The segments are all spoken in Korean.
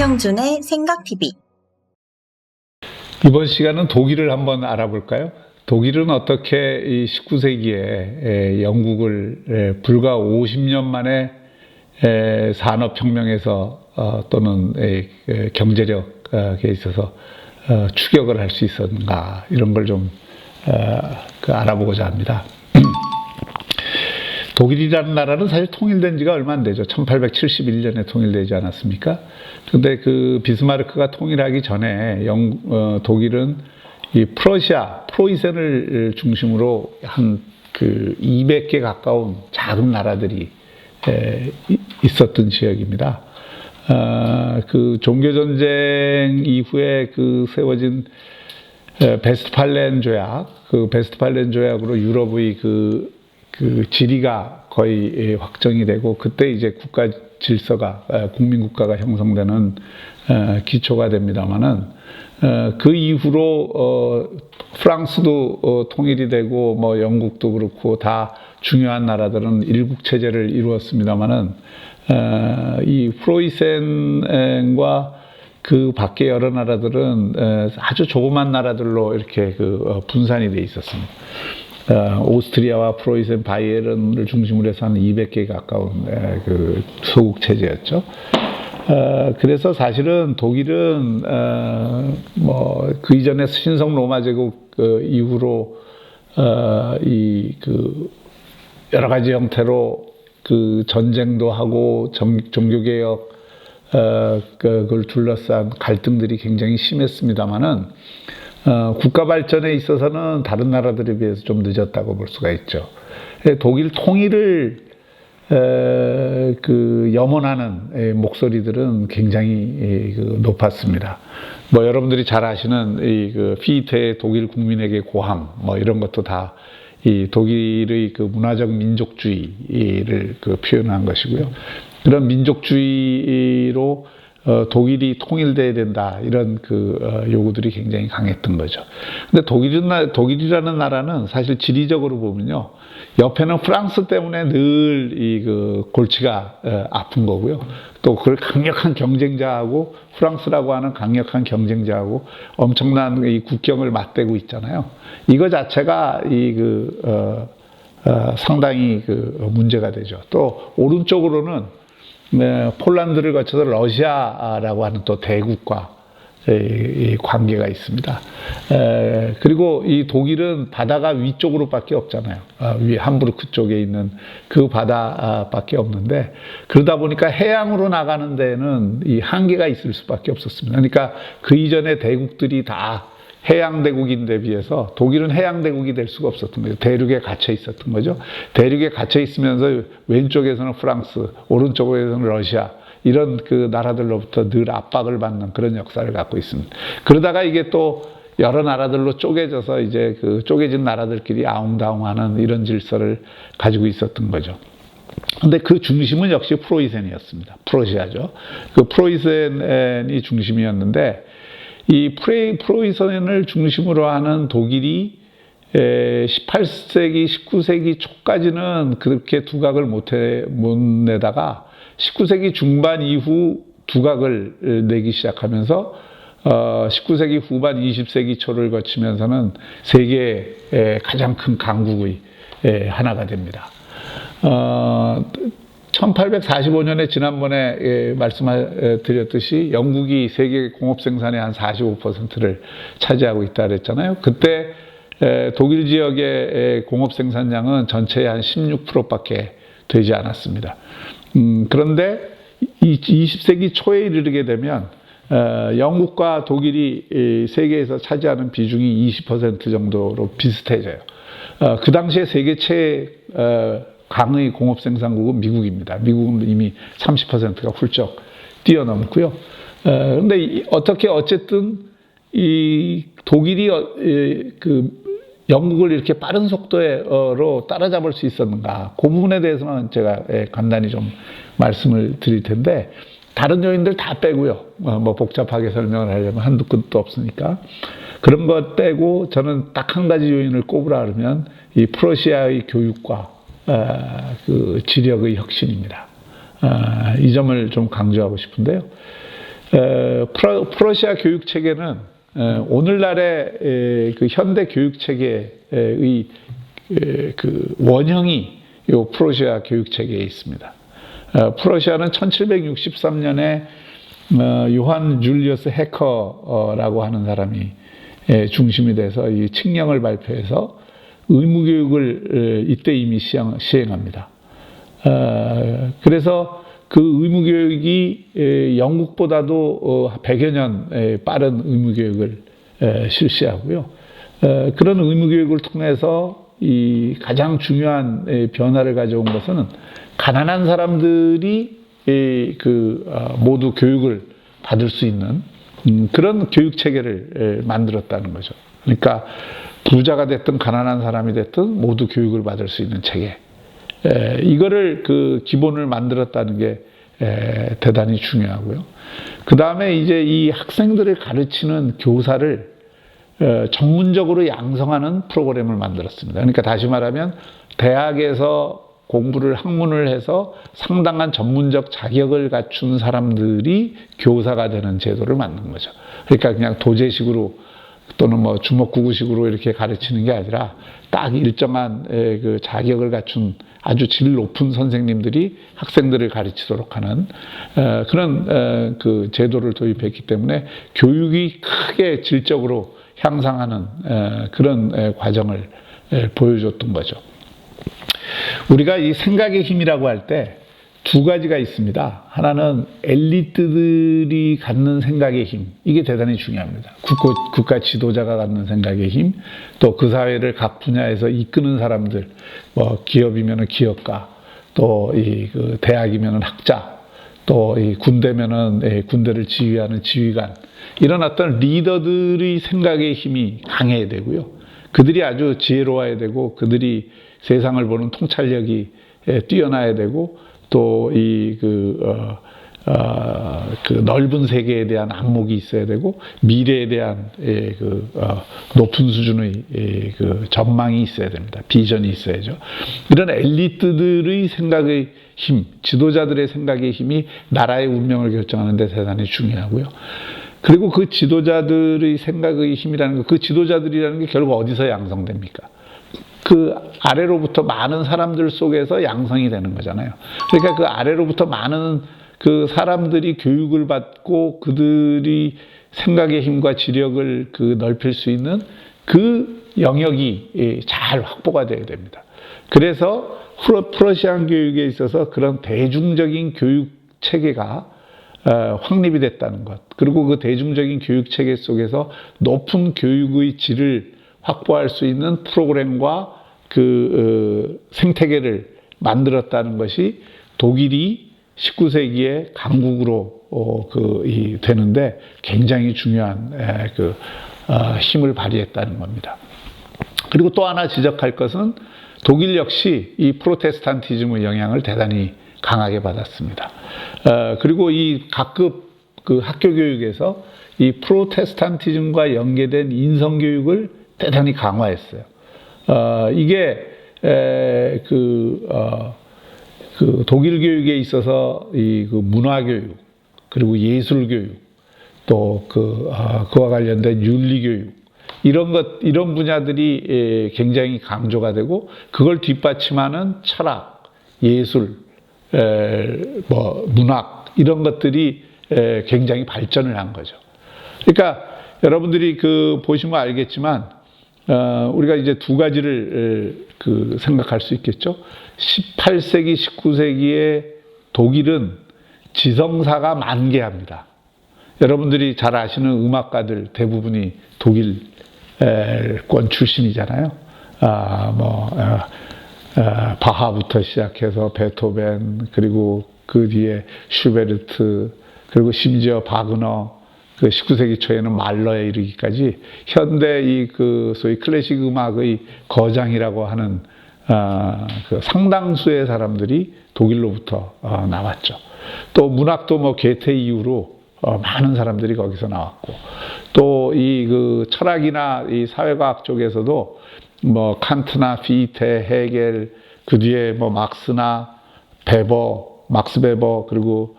박형준의 생각TV. 이번 시간은 독일을 한번 알아볼까요? 독일은 어떻게 이 19세기에 영국을 불과 50년 만에 산업혁명에서 또는 경제력에 있어서 추격을 할 수 있었는가, 이런 걸 좀 알아보고자 합니다. 독일이라는 나라는 사실 통일된 지가 얼마 안 되죠. 1871년에 통일되지 않았습니까? 근데 그 비스마르크가 통일하기 전에 독일은 이 프러시아, 프로이센을 중심으로 한 그 200개 가까운 작은 나라들이 있었던 지역입니다. 그 종교전쟁 이후에 그 세워진 베스트팔렌 조약, 그 베스트팔렌 조약으로 유럽의 그 지리가 거의 확정이 되고, 그때 이제 국가 질서가, 국민국가가 형성되는 기초가 됩니다만은, 그 이후로 프랑스도 통일이 되고, 뭐 영국도 그렇고 다 중요한 나라들은 일국체제를 이루었습니다만은, 이 프로이센과 그 밖에 여러 나라들은 아주 조그만 나라들로 이렇게 분산이 돼 있었습니다. 오스트리아와 프로이센, 바이에른을 중심으로 해서 한 200개 가까운 그 소국 체제였죠. 그래서 사실은 독일은 뭐 그 이전에 신성 로마 제국 이후로 여러 가지 형태로 그 전쟁도 하고 종교개혁 그걸 둘러싼 갈등들이 굉장히 심했습니다만은, 국가 발전에 있어서는 다른 나라들에 비해서 좀 늦었다고 볼 수가 있죠. 독일 통일을 염원하는 목소리들은 굉장히 높았습니다. 뭐 여러분들이 잘 아시는 이 피테의 독일 국민에게 고함, 뭐 이런 것도 다 이 독일의 그 문화적 민족주의를 표현한 것이고요. 그런 민족주의로 독일이 통일돼야 된다, 이런 요구들이 굉장히 강했던 거죠. 근데 독일이라는 나라는 사실 지리적으로 보면요, 옆에는 프랑스 때문에 늘 골치가 아픈 거고요. 또 그걸 강력한 경쟁자하고, 프랑스라고 하는 강력한 경쟁자하고 엄청난 이 국경을 맞대고 있잖아요. 이거 자체가 상당히 문제가 되죠. 또 오른쪽으로는 폴란드를 거쳐서 러시아라고 하는 또 대국과 이 관계가 있습니다. 그리고 이 독일은 바다가 위쪽으로밖에 없잖아요. 함부르크 쪽에 있는 그 바다밖에 없는데, 그러다 보니까 해양으로 나가는 데는 이 한계가 있을 수밖에 없었습니다. 그러니까 그 이전의 대국들이 다 해양대국인데 비해서 독일은 해양대국이 될 수가 없었던 거죠. 대륙에 갇혀 있었던 거죠. 대륙에 갇혀 있으면서 왼쪽에서는 프랑스, 오른쪽에서는 러시아, 이런 나라들로부터 늘 압박을 받는 그런 역사를 갖고 있습니다. 그러다가 이게 또 여러 나라들로 쪼개져서 이제 쪼개진 나라들끼리 아웅다웅하는 이런 질서를 가지고 있었던 거죠. 근데 그 중심은 역시 프로이센이었습니다. 프러시아죠. 그 프로이센이 중심이었는데, 이 프로이센을 중심으로 하는 독일이 18세기, 19세기 초까지는 그렇게 두각을 못 내다가 19세기 중반 이후 두각을 내기 시작하면서 19세기 후반, 20세기 초를 거치면서는 세계의 가장 큰 강국의 하나가 됩니다. 1845년에 지난번에 말씀드렸듯이 영국이 세계 공업 생산의 한 45%를 차지하고 있다 그랬잖아요. 그때 독일 지역의 공업 생산량은 전체의 한 16%밖에 되지 않았습니다. 그런데 20세기 초에 이르게 되면 영국과 독일이 세계에서 차지하는 비중이 20% 정도로 비슷해져요. 그 당시에 세계 강의 공업 생산국은 미국입니다. 미국은 이미 30%가 훌쩍 뛰어넘고요. 그런데 어쨌든 이 독일이 영국을 이렇게 빠른 속도로 따라잡을 수 있었는가, 그 부분에 대해서는 제가 간단히 좀 말씀을 드릴 텐데, 다른 요인들 다 빼고요. 뭐 복잡하게 설명을 하려면 한두 끝도 없으니까. 그런 것 빼고 저는 딱 한 가지 요인을 꼽으라 그러면 이 프러시아의 교육과 지력의 혁신입니다. 이 점을 좀 강조하고 싶은데요. 프러시아 교육 체계는 오늘날의 그 현대 교육 체계의 그 원형이 이 프러시아 교육 체계에 있습니다. 프러시아는 1763년에 요한 줄리어스 해커라고 하는 사람이 중심이 돼서 이 칙령을 발표해서 의무교육을 이때 이미 시행합니다. 그래서 그 의무교육이 영국보다도 100여 년 빠른 의무교육을 실시하고요. 그런 의무교육을 통해서 이 가장 중요한 변화를 가져온 것은 가난한 사람들이 모두 교육을 받을 수 있는 그런 교육 체계를 만들었다는 거죠. 그러니까 부자가 됐든 가난한 사람이 됐든 모두 교육을 받을 수 있는 체계. 이거를 그 기본을 만들었다는 게 대단히 중요하고요. 그 다음에 이제 이 학생들을 가르치는 교사를 전문적으로 양성하는 프로그램을 만들었습니다. 그러니까 다시 말하면 대학에서 학문을 해서 상당한 전문적 자격을 갖춘 사람들이 교사가 되는 제도를 만든 거죠. 그러니까 그냥 도제식으로 또는 뭐 주먹구구식으로 이렇게 가르치는 게 아니라 딱 일정한 그 자격을 갖춘 아주 질 높은 선생님들이 학생들을 가르치도록 하는 그런 그 제도를 도입했기 때문에 교육이 크게 질적으로 향상하는 그런 과정을 보여줬던 거죠. 우리가 이 생각의 힘이라고 할 때 두 가지가 있습니다. 하나는 엘리트들이 갖는 생각의 힘, 이게 대단히 중요합니다. 국가 지도자가 갖는 생각의 힘, 또 그 사회를 각 분야에서 이끄는 사람들, 뭐 기업이면은 기업가, 또 그 대학이면은 학자, 또 이 군대면은 군대를 지휘하는 지휘관, 이런 어떤 리더들의 생각의 힘이 강해야 되고요. 그들이 아주 지혜로워야 되고, 그들이 세상을 보는 통찰력이 뛰어나야 되고, 또 그 넓은 세계에 대한 안목이 있어야 되고, 미래에 대한 높은 수준의 그 전망이 있어야 됩니다. 비전이 있어야죠. 이런 엘리트들의 생각의 힘, 지도자들의 생각의 힘이 나라의 운명을 결정하는 데 대단히 중요하고요. 그리고 그 지도자들의 생각의 힘이라는 거, 그 지도자들이라는 게 결국 어디서 양성됩니까? 그 아래로부터 많은 사람들 속에서 양성이 되는 거잖아요. 그러니까 그 아래로부터 많은 그 사람들이 교육을 받고 그들이 생각의 힘과 지력을 넓힐 수 있는 그 영역이 잘 확보가 되어야 됩니다. 그래서 프러시안 교육에 있어서 그런 대중적인 교육 체계가 확립이 됐다는 것, 그리고 그 대중적인 교육 체계 속에서 높은 교육의 질을 확보할 수 있는 프로그램과 생태계를 만들었다는 것이 독일이 19세기에 강국으로 되는데 굉장히 중요한 힘을 발휘했다는 겁니다. 그리고 또 하나 지적할 것은 독일 역시 이 프로테스탄티즘의 영향을 대단히 강하게 받았습니다. 그리고 이 각급 학교 교육에서 이 프로테스탄티즘과 연계된 인성교육을 대단히 강화했어요. 이게 독일 교육에 있어서 문화교육, 그리고 예술교육, 또 그와 관련된 윤리교육, 이런 분야들이 굉장히 강조가 되고, 그걸 뒷받침하는 철학, 예술, 문학, 이런 것들이 굉장히 발전을 한 거죠. 그러니까 여러분들이 보시면 알겠지만, 우리가 이제 두 가지를 생각할 수 있겠죠. 18세기, 19세기에 독일은 지성사가 만개합니다. 여러분들이 잘 아시는 음악가들 대부분이 독일권 출신이잖아요. 바하부터 시작해서 베토벤, 그리고 그 뒤에 슈베르트, 그리고 심지어 바그너, 19세기 초에는 말러에 이르기까지 현대 소위 클래식 음악의 거장이라고 하는 상당수의 사람들이 독일로부터 나왔죠. 또 문학도 게테 이후로 많은 사람들이 거기서 나왔고, 또 철학이나 이 사회과학 쪽에서도 칸트나 피테, 헤겔, 그 뒤에 막스나 막스 베버, 그리고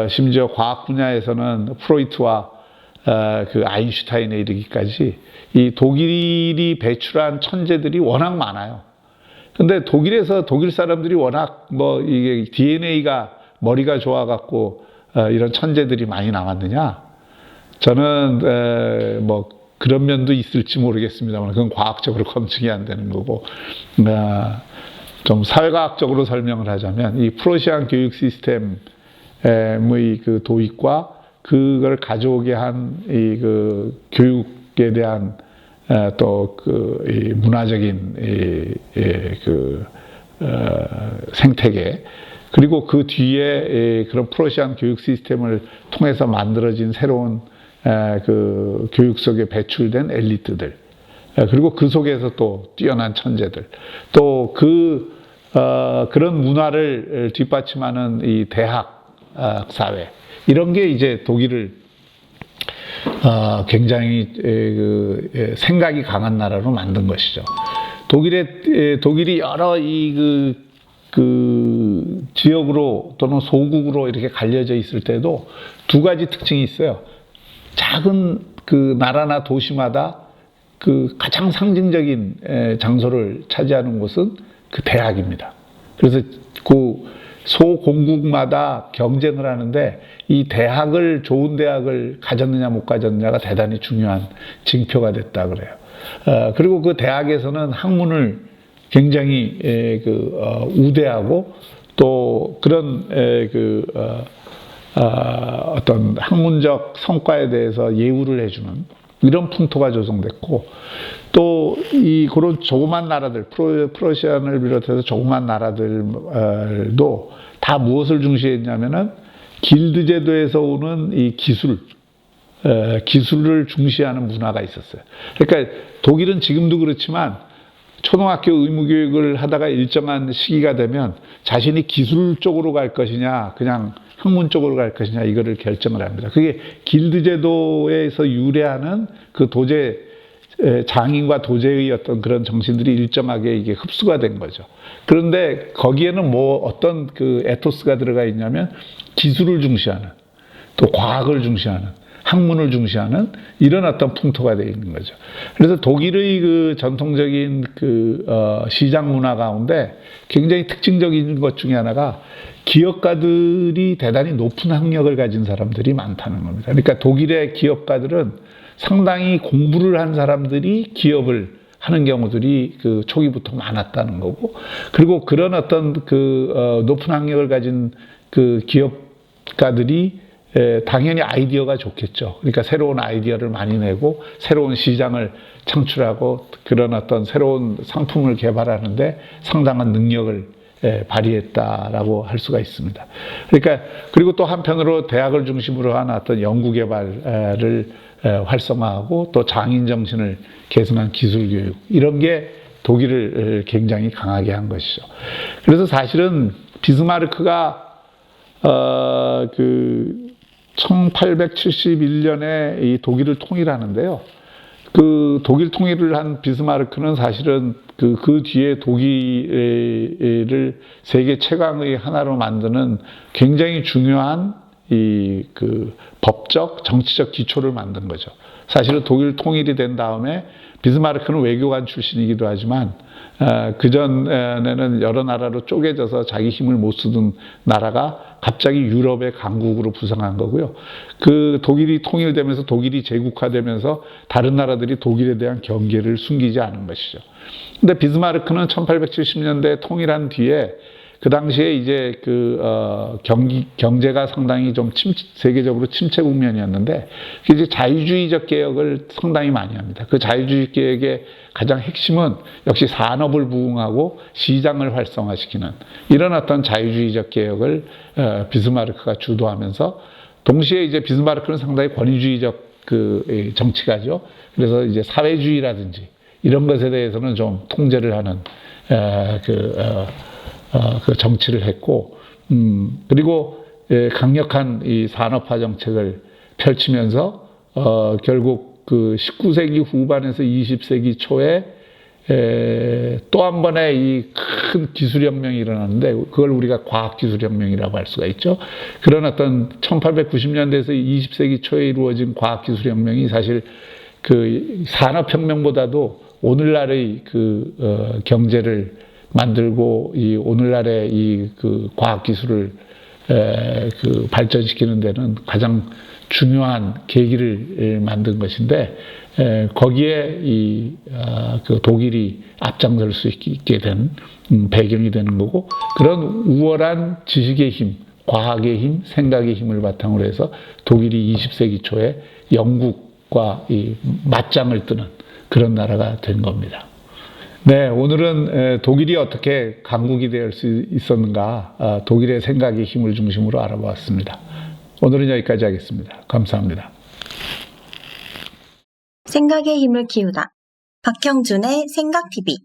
심지어 과학 분야에서는 프로이트와 그 아인슈타인에 이르기까지 이 독일이 배출한 천재들이 워낙 많아요. 근데 독일에서 독일 사람들이 워낙 뭐 이게 DNA가 머리가 좋아갖고 이런 천재들이 많이 남았느냐? 저는 뭐 그런 면도 있을지 모르겠습니다만 그건 과학적으로 검증이 안 되는 거고 좀 사회과학적으로 설명을 하자면 이 프로시안 교육 시스템의 그 도입과 그걸 가져오게 한 이 그 교육에 대한 또 그 문화적인 생태계 그리고 그 뒤에 그런 프로시안 교육 시스템을 통해서 만들어진 새로운 그 교육 속에 배출된 엘리트들 그리고 그 속에서 또 뛰어난 천재들 또 그런 문화를 뒷받침하는 이 대학 사회 이런 게 이제 독일을 굉장히 생각이 강한 나라로 만든 것이죠. 독일이 여러 그 지역으로 또는 소국으로 이렇게 갈려져 있을 때도 두 가지 특징이 있어요. 작은 그 나라나 도시마다 그 가장 상징적인 장소를 차지하는 곳은 그 대학입니다. 그래서 그 소공국마다 경쟁을 하는데 이 좋은 대학을 가졌느냐 못 가졌느냐가 대단히 중요한 징표가 됐다 그래요. 그리고 그 대학에서는 학문을 굉장히 우대하고 또 그런 어떤 학문적 성과에 대해서 예우를 해주는 이런 풍토가 조성됐고 또 그런 조그만 나라들 프로시안을 비롯해서 조그만 나라들도 다 무엇을 중시했냐면은 길드 제도에서 오는 이 기술을 중시하는 문화가 있었어요. 그러니까 독일은 지금도 그렇지만 초등학교 의무교육을 하다가 일정한 시기가 되면 자신이 기술 쪽으로 갈 것이냐 그냥 학문 쪽으로 갈 것이냐 이거를 결정을 합니다. 그게 길드 제도에서 유래하는 그 장인과 도제의 어떤 그런 정신들이 일정하게 이게 흡수가 된 거죠. 그런데 거기에는 뭐 어떤 그 에토스가 들어가 있냐면 기술을 중시하는 또 과학을 중시하는 학문을 중시하는 이런 어떤 풍토가 되어 있는 거죠. 그래서 독일의 그 전통적인 시장 문화 가운데 굉장히 특징적인 것 중에 하나가 기업가들이 대단히 높은 학력을 가진 사람들이 많다는 겁니다. 그러니까 독일의 기업가들은 상당히 공부를 한 사람들이 기업을 하는 경우들이 그 초기부터 많았다는 거고, 그리고 그런 어떤 높은 학력을 가진 그 기업가들이 당연히 아이디어가 좋겠죠. 그러니까 새로운 아이디어를 많이 내고 새로운 시장을 창출하고 그런 어떤 새로운 상품을 개발하는데 상당한 능력을 발휘했다라고 할 수가 있습니다. 그러니까 그리고 또 한편으로 대학을 중심으로 한 어떤 연구 개발을 활성화하고 또 장인 정신을 계승한 기술 교육 이런 게 독일을 굉장히 강하게 한 것이죠. 그래서 사실은 비스마르크가 1871년에 이 독일을 통일하는데요. 그 독일 통일을 한 비스마르크는 사실은 그 뒤에 독일을 세계 최강의 하나로 만드는 굉장히 중요한 법적, 정치적 기초를 만든 거죠. 사실은 독일 통일이 된 다음에 비스마르크는 외교관 출신이기도 하지만 그전에는 여러 나라로 쪼개져서 자기 힘을 못 쓰던 나라가 갑자기 유럽의 강국으로 부상한 거고요. 그 독일이 통일되면서 독일이 제국화되면서 다른 나라들이 독일에 대한 경계를 숨기지 않은 것이죠. 근데 비스마르크는 1870년대 통일한 뒤에 그 당시에 이제 경제가 상당히 좀 세계적으로 침체 국면이었는데 이제 자유주의적 개혁을 상당히 많이 합니다. 그 자유주의 개혁의 가장 핵심은 역시 산업을 부흥하고 시장을 활성화시키는 이런 어떤 자유주의적 개혁을 비스마르크가 주도하면서 동시에 이제 비스마르크는 상당히 권위주의적 정치가죠. 그래서 이제 사회주의라든지 이런 것에 대해서는 좀 통제를 하는 그 정치를 했고, 그리고 강력한 이 산업화 정책을 펼치면서 결국 19세기 후반에서 20세기 초에 또 한 번의 이 큰 기술혁명이 일어났는데 그걸 우리가 과학기술혁명이라고 할 수가 있죠. 그런 어떤 1890년대에서 20세기 초에 이루어진 과학기술혁명이 사실 그 산업혁명보다도 오늘날의 경제를 만들고 이 오늘날의 이 과학기술을 발전시키는 데는 가장 중요한 계기를 만든 것인데 거기에 독일이 앞장설 수 있게 된 배경이 되는 거고 그런 우월한 지식의 힘, 과학의 힘, 생각의 힘을 바탕으로 해서 독일이 20세기 초에 영국과 맞짱을 뜨는 그런 나라가 된 겁니다. 네, 오늘은 독일이 어떻게 강국이 될 수 있었는가, 독일의 생각의 힘을 중심으로 알아보았습니다. 오늘은 여기까지 하겠습니다. 감사합니다. 생각의 힘을 키우다. 박형준의 생각TV.